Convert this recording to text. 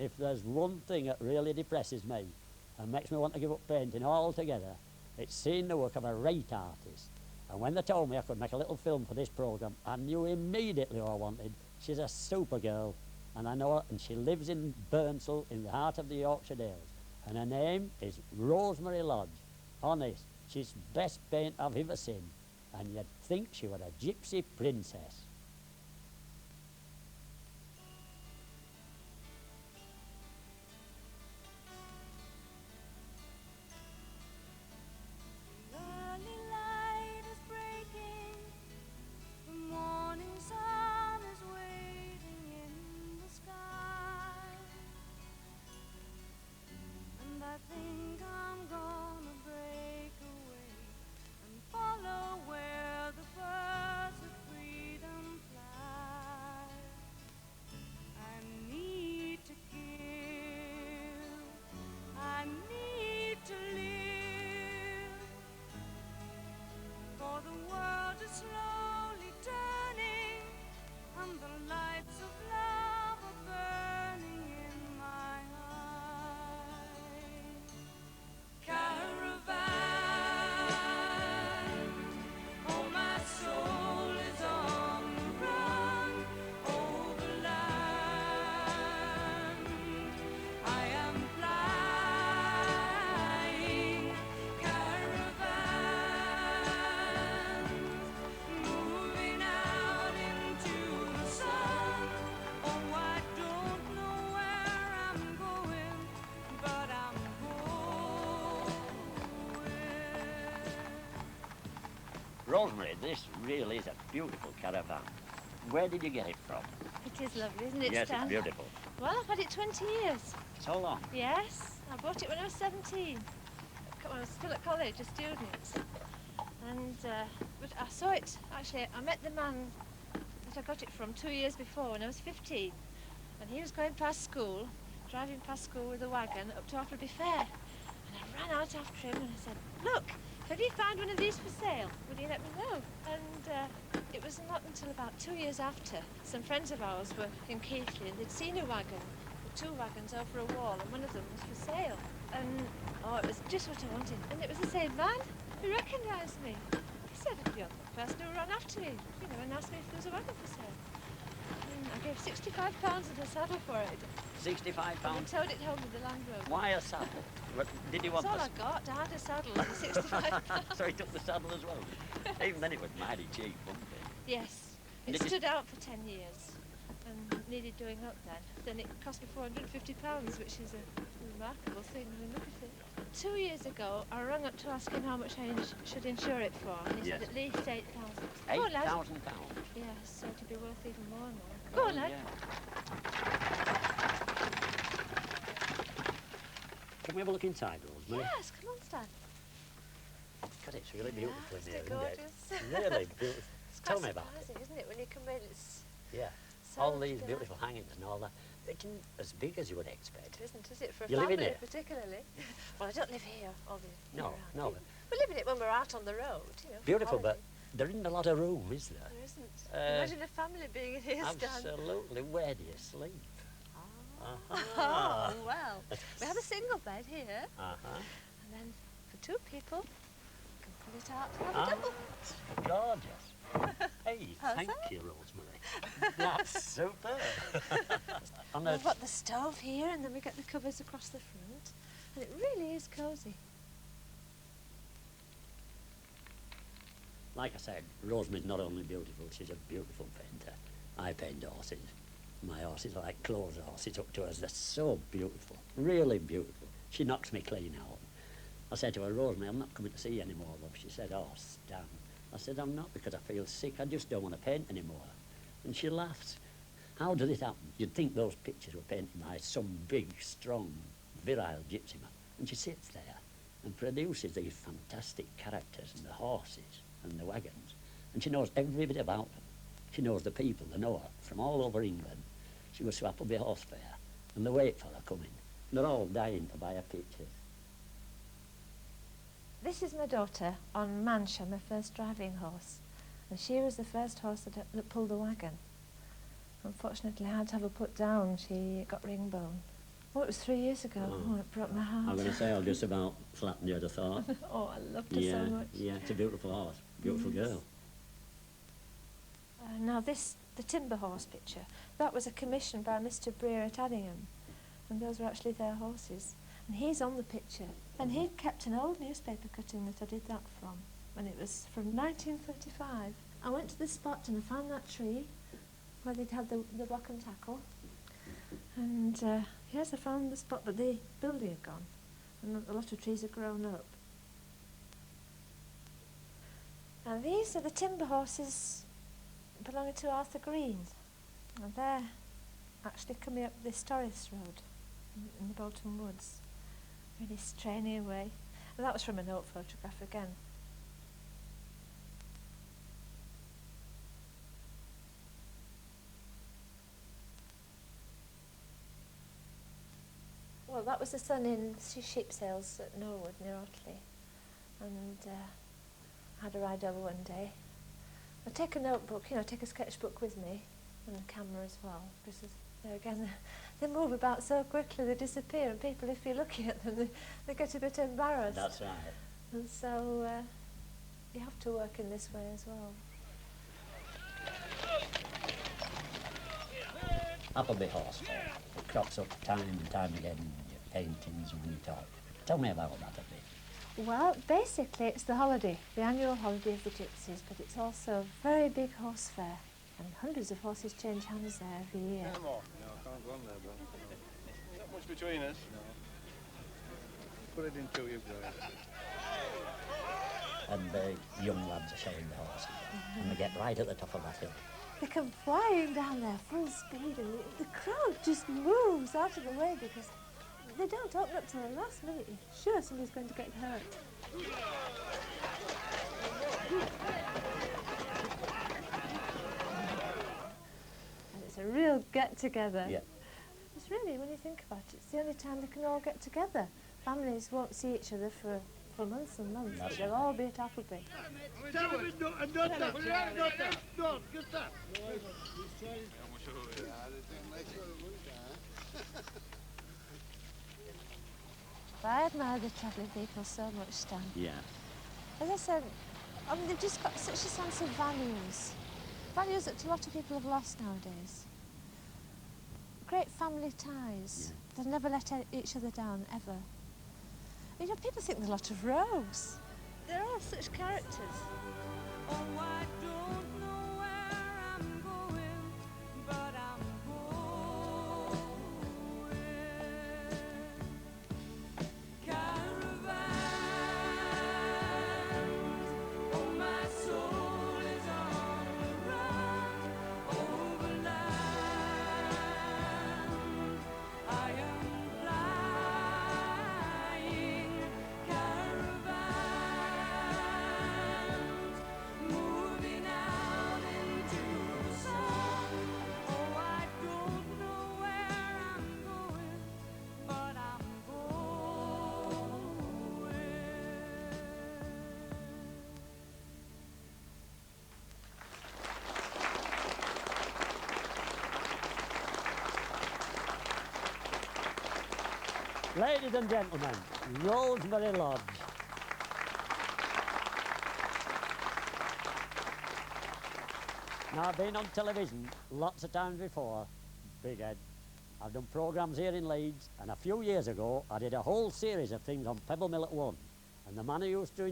if there's one thing that really depresses me and makes me want to give up painting altogether, it's seeing the work of a right artist. And when they told me I could make a little film for this programme, I knew immediately what I wanted. She's a super girl, and I know her, and she lives in Burnsall, in the heart of the Yorkshire Dales. And her name is Rosemary Lodge. Honest, she's the best paint I've ever seen. And you'd think she were a gypsy princess. Rosemary, this really is a beautiful caravan. Where did you get it from? It is lovely, isn't it, Yes, Stan? it's beautiful. Well, I've had it 20 years. So long? Yes, I bought it when I was 17. When I was still at college, a student. And, but I saw it, actually, I met the man that I got it from 2 years before when I was 15. And he was going past school, driving past school with a wagon up to Appleby Fair. And I ran out after him and I said, look, have you found one of these for sale? Would you let me know? And it was not until about 2 years after, some friends of ours were in Keighley and they'd seen a wagon, two wagons over a wall, and one of them was for sale. And, oh, it was just what I wanted. And it was the same man who recognised me. He said, you're the person who ran after me, you know, and asked me if there was a wagon for sale. And I gave £65 and a saddle for it. £65? And I towed it home with the Land Rover. Why a saddle? What, did you want That's all I got. I had a saddle and £65. So he took the saddle as well? Even then it was mighty cheap, wasn't it? Yes. It stood out for 10 years and needed doing up then. Then it cost me £450, which is a remarkable thing when you look at it. 2 years ago, I rang up to ask him how much I should insure it for, and he said at least £8,000. £8,000? Yes, so it'd be worth even more now. Go on, lad. Can we have a look inside, Rosemary? Yes, come on, Stan. God, it's really beautiful in here, gorgeous. isn't it? Really beautiful. Tell me about it. Isn't it? When you come in, it's so all these beautiful hangings and all that. They can as big as you would expect. It isn't, is it? For a You live in family, here? particularly. Well, I don't live here all the year No. round. We live in it when we're out on the road, you know. Beautiful, but there isn't a lot of room, is there? There isn't. Imagine a family being in here, Stan. Absolutely. Where do you sleep? Oh, well. We have a single bed here. And then for two people, you can pull it out and have a double. It's gorgeous. Hey, thank you, Rosemary. That's super. We've got the stove here, and then we get the covers across the front. And it really is cosy. Like I said, Rosemary's not only beautiful, she's a beautiful painter. I paint horses. My horses are like clothes horses up to us. They're so beautiful, really beautiful. She knocks me clean out. I said to her, Rosemary, I'm not coming to see you anymore, love. She said, oh, Stan. I said, I'm not, because I feel sick. I just don't want to paint anymore. And she laughs. How did it happen? You'd think those pictures were painted by some big, strong, virile gypsy man. And she sits there and produces these fantastic characters and the horses and the wagons. And she knows every bit about them. She knows the people, they know her from all over England. She goes to Appleby Horse Fair, and the wait for her coming. They're all dying to buy her pictures. This is my daughter on Mancha, my first driving horse. And she was the first horse that pulled the wagon. Unfortunately, I had to have her put down. She got ring bone. Oh, it was 3 years ago. Oh, it broke my heart. I'm going to say I'll just about flatten the other thought. Oh, I loved her Yeah, so much. yeah, it's a beautiful horse, beautiful girl. Now this, the timber horse picture, that was a commission by Mr. Breer at Addingham, and those were actually their horses. And he's on the picture, and he'd kept an old newspaper cutting that I did that from, and it was from 1935. I went to the spot and I found that tree where they'd had the block and tackle, and yes, I found the spot, but the building had gone, and a lot of trees had grown up. Now these are the timber horses belonging to Arthur Green, and they're actually coming up this Torres Road in the Bolton Woods, really straining away. And that was from a note photograph again. Well, that was the sun in sheep sales at Norwood near Otley, and I had a ride over one day. I take a notebook, you know, take a sketchbook with me, and a camera as well, because there again, they move about so quickly, they disappear, and people, if you're looking at them, they get a bit embarrassed. That's right. And so you have to work in this way as well. Appleby horse fair. It crops up time and time again in your paintings and when you talk. Tell me about that a bit. Well, basically it's the holiday, the annual holiday of the gypsies, but it's also a very big horse fair, and hundreds of horses change hands there every year. No, I can't go on there, but not much between us. No. Put it in two, you guys. And the young lads are showing the horses, and they get right at the top of that hill. They come flying down there full speed, and the crowd just moves out of the way because they don't open up till the last minute. You're sure somebody's going to get hurt. And it's a real get-together. Yeah. It's really, when you think about it, it's the only time they can all get together. Families won't see each other for months and months, but they'll all be at Appleby. I admire the travelling people so much, Stan. Yeah. As I said, I mean, they've just got such a sense of values. Values that a lot of people have lost nowadays. Great family ties. Yeah. They'll never let each other down, ever. You know, people think they're a lot of rogues. They're all such characters. Oh, I don't know where I'm going, but I'm going. Caravans, oh, my soul is on the run over land. I am flying caravans, moving out into the sun. Oh, I don't know where I'm going, but I'm going. Ladies and gentlemen, Rosemary Lodge. Now, I've been on television lots of times before, Big Ed. I've done programmes here in Leeds, and a few years ago, I did a whole series of things on Pebble Mill at 1. And the man who used to